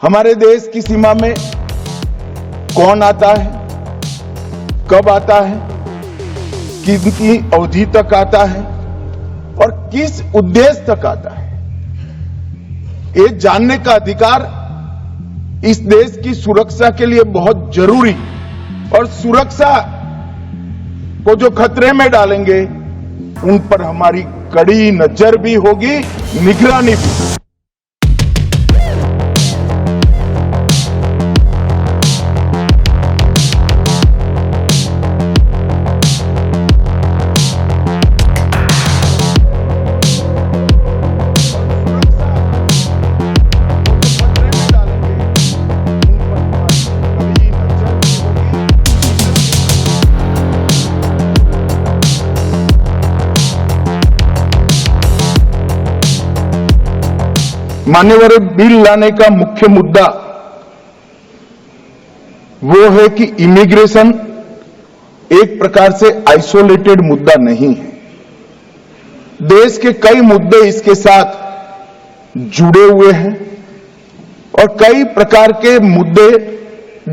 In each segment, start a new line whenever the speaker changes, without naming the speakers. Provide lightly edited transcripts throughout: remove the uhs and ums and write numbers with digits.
हमारे देश की सीमा में कौन आता है, कब आता है, कितनी अवधि तक आता है और किस उद्देश्य तक आता है, ये जानने का अधिकार इस देश की सुरक्षा के लिए बहुत जरूरी और सुरक्षा को जो खतरे में डालेंगे उन पर हमारी कड़ी नजर भी होगी, निगरानी भी। मान्यवर, बिल लाने का मुख्य मुद्दा वो है कि इमिग्रेशन एक प्रकार से आइसोलेटेड मुद्दा नहीं है। देश के कई मुद्दे इसके साथ जुड़े हुए हैं और कई प्रकार के मुद्दे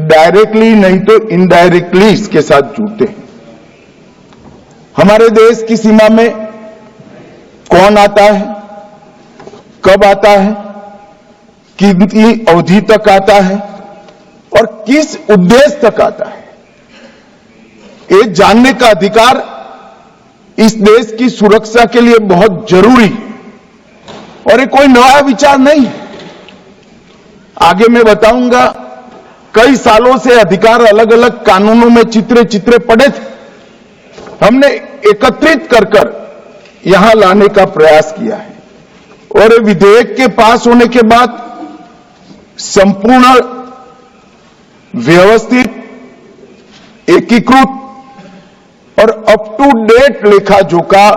डायरेक्टली नहीं तो इनडायरेक्टली इसके साथ जुड़ते हैं। हमारे देश की सीमा में कौन आता है, कब आता है, कितनी अवधि तक आता है और किस उद्देश्य तक आता है, ये जानने का अधिकार इस देश की सुरक्षा के लिए बहुत जरूरी और ये कोई नया विचार नहीं है। आगे मैं बताऊंगा, कई सालों से अधिकार अलग अलग कानूनों में चित्रे पड़े थे, हमने एकत्रित कर यहां लाने का प्रयास किया है और विधेयक के पास होने के बाद संपूर्ण व्यवस्थित, एकीकृत और अप टू डेट लेखा जोखा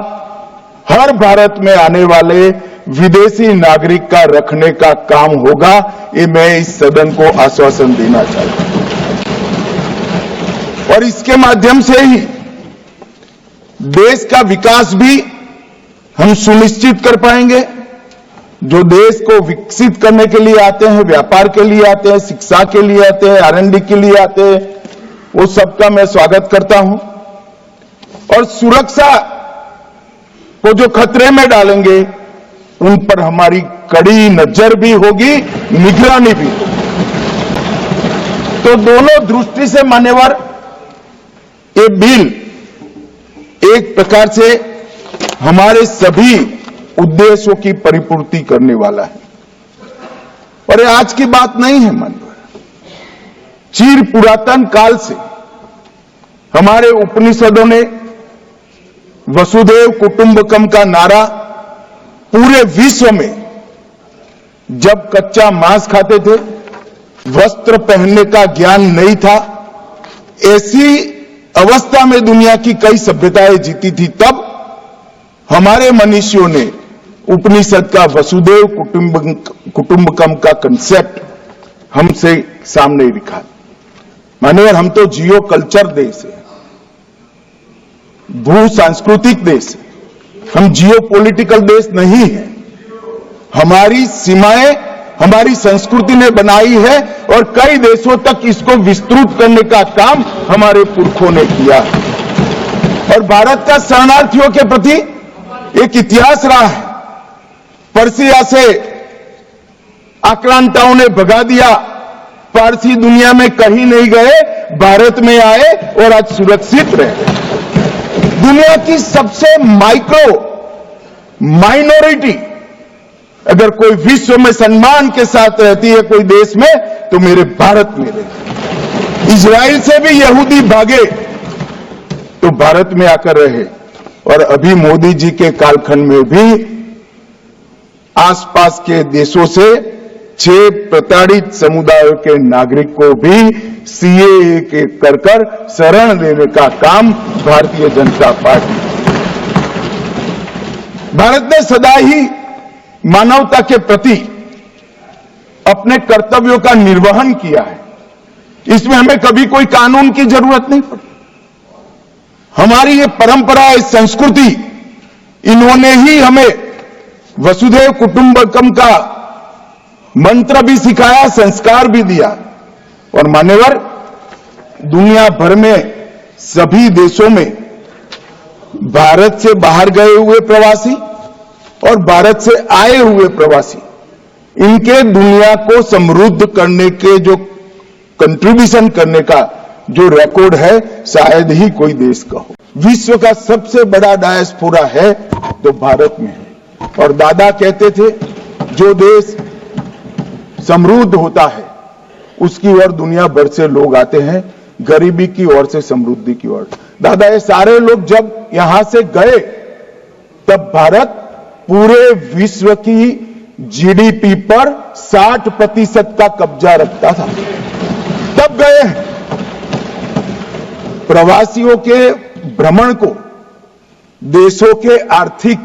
हर भारत में आने वाले विदेशी नागरिक का रखने का काम होगा, ये मैं इस सदन को आश्वासन देना चाहता हूं। और इसके माध्यम से ही देश का विकास भी हम सुनिश्चित कर पाएंगे। जो देश को विकसित करने के लिए आते हैं, व्यापार के लिए आते हैं, शिक्षा के लिए आते हैं, R&D के लिए आते हैं, वो सबका मैं स्वागत करता हूं। और सुरक्षा को जो खतरे में डालेंगे उन पर हमारी कड़ी नजर भी होगी, निगरानी भी। तो दोनों दृष्टि से मान्यवर, ये बिल एक प्रकार से हमारे सभी उद्देश्यों की परिपूर्ति करने वाला है। और ये आज की बात नहीं है मान्यवर, चिर पुरातन काल से हमारे उपनिषदों ने वसुधैव कुटुंबकम का नारा पूरे विश्व में, जब कच्चा मांस खाते थे, वस्त्र पहनने का ज्ञान नहीं था, ऐसी अवस्था में दुनिया की कई सभ्यताएं जीती थी, तब हमारे मनीषियों ने उपनिषद का वसुधैव कुटुंबकम का कंसेप्ट हमसे सामने रखा। मान्यवर, हम तो जियो कल्चर देश है, भू सांस्कृतिक देश है, हम जियो पॉलिटिकल देश नहीं है। हमारी सीमाएं हमारी संस्कृति ने बनाई है और कई देशों तक इसको विस्तृत करने का काम हमारे पुरखों ने किया है। और भारत का शरणार्थियों के प्रति एक इतिहास रहा है। पर्सिया से आक्रांताओं ने भगा दिया, पारसी दुनिया में कहीं नहीं गए, भारत में आए और आज सुरक्षित रहे। दुनिया की सबसे माइनॉरिटी अगर कोई विश्व में सम्मान के साथ रहती है कोई देश में, तो मेरे भारत में रहती। इजराइल से भी यहूदी भागे तो भारत में आकर रहे। और अभी मोदी जी के कालखंड में भी आसपास के देशों से 6 प्रताड़ित समुदायों के नागरिक को भी CAA के कर शरण देने का काम भारतीय जनता पार्टी। भारत ने सदा ही मानवता के प्रति अपने कर्तव्यों का निर्वहन किया है। इसमें हमें कभी कोई कानून की जरूरत नहीं पड़ी। हमारी ये परंपरा, ये संस्कृति, इन्होंने ही हमें वसुधैव कुटुंबकम का मंत्र भी सिखाया, संस्कार भी दिया। और मान्यवर, दुनिया भर में सभी देशों में भारत से बाहर गए हुए प्रवासी और भारत से आए हुए प्रवासी, इनके दुनिया को समृद्ध करने के जो कंट्रीब्यूशन करने का जो रिकॉर्ड है, शायद ही कोई देश का हो। विश्व का सबसे बड़ा डायस्पोरा है तो भारत में है। और दादा कहते थे, जो देश समृद्ध होता है उसकी ओर दुनिया भर से लोग आते हैं, गरीबी की ओर से समृद्धि की ओर। दादा, ये सारे लोग जब यहां से गए तब भारत पूरे विश्व की जीडीपी पर 60% का कब्जा रखता था, तब गए हैं। प्रवासियों के भ्रमण को देशों के आर्थिक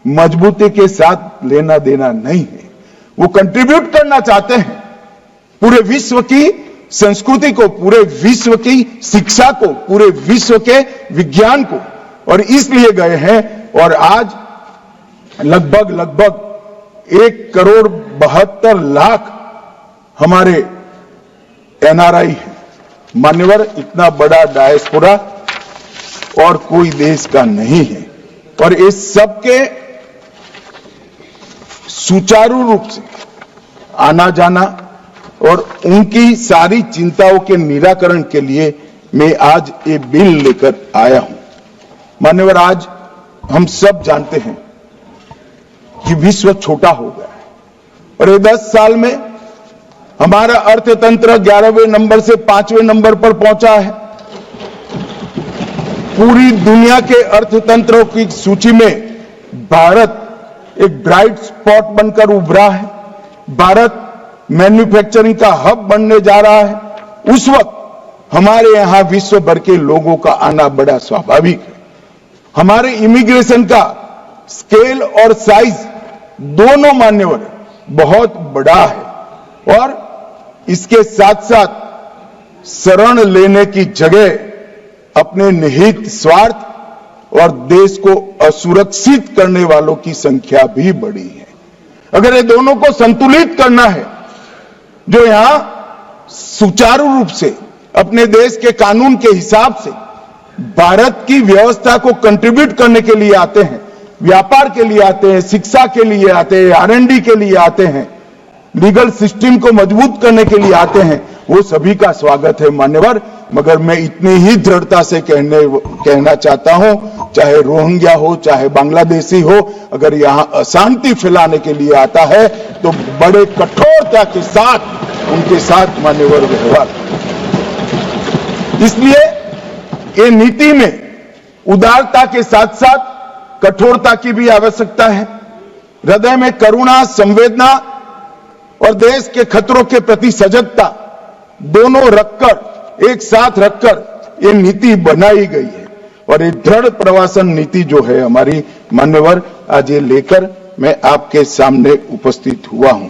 मजबूती के साथ लेना देना नहीं है। वो कंट्रीब्यूट करना चाहते हैं पूरे विश्व की संस्कृति को, पूरे विश्व की शिक्षा को, पूरे विश्व के विज्ञान को, और इसलिए गए हैं। और आज लगभग 1,72,00,000 हमारे एनआरआई हैं। मान्यवर, इतना बड़ा डायस्पोरा और कोई देश का नहीं है। और इस सबके सुचारू रूप से आना जाना और उनकी सारी चिंताओं के निराकरण के लिए मैं आज ये बिल लेकर आया हूं। मान्यवर, आज हम सब जानते हैं कि विश्व छोटा हो गया है और ये 10 साल में हमारा अर्थतंत्र 11वें नंबर से 5वें नंबर पर पहुंचा है। पूरी दुनिया के अर्थतंत्रों की सूची में भारत एक ब्राइट स्पॉट बनकर उभरा है। भारत मैन्युफैक्चरिंग का हब बनने जा रहा है। उस वक्त हमारे यहां विश्व भर के लोगों का आना बड़ा स्वाभाविक है। हमारे इमिग्रेशन का स्केल और साइज दोनों मान्यवर बहुत बड़ा है और इसके साथ साथ शरण लेने की जगह अपने निहित स्वार्थ और देश को असुरक्षित करने वालों की संख्या भी बढ़ी है। अगर ये दोनों को संतुलित करना है, जो यहां सुचारू रूप से अपने देश के कानून के हिसाब से भारत की व्यवस्था को कंट्रीब्यूट करने के लिए आते हैं, व्यापार के लिए आते हैं, शिक्षा के लिए आते हैं, R&D के लिए आते हैं, लीगल सिस्टम को मजबूत करने के लिए आते हैं, वो सभी का स्वागत है मान्यवर। मगर मैं इतनी ही दृढ़ता से कहना चाहता हूं, चाहे रोहिंग्या हो, चाहे बांग्लादेशी हो, अगर यहां अशांति फैलाने के लिए आता है तो बड़े कठोरता के साथ उनके साथ मान्यवर व्यवहार। इसलिए ये नीति में उदारता के साथ साथ कठोरता की भी आवश्यकता है। हृदय में करुणा, संवेदना और देश के खतरों के प्रति सजगता दोनों रखकर, एक साथ रखकर ये नीति बनाई गई है। और ये दृढ़ प्रवासन नीति जो है हमारी मान्यवर, आज ये लेकर मैं आपके सामने उपस्थित हुआ हूं।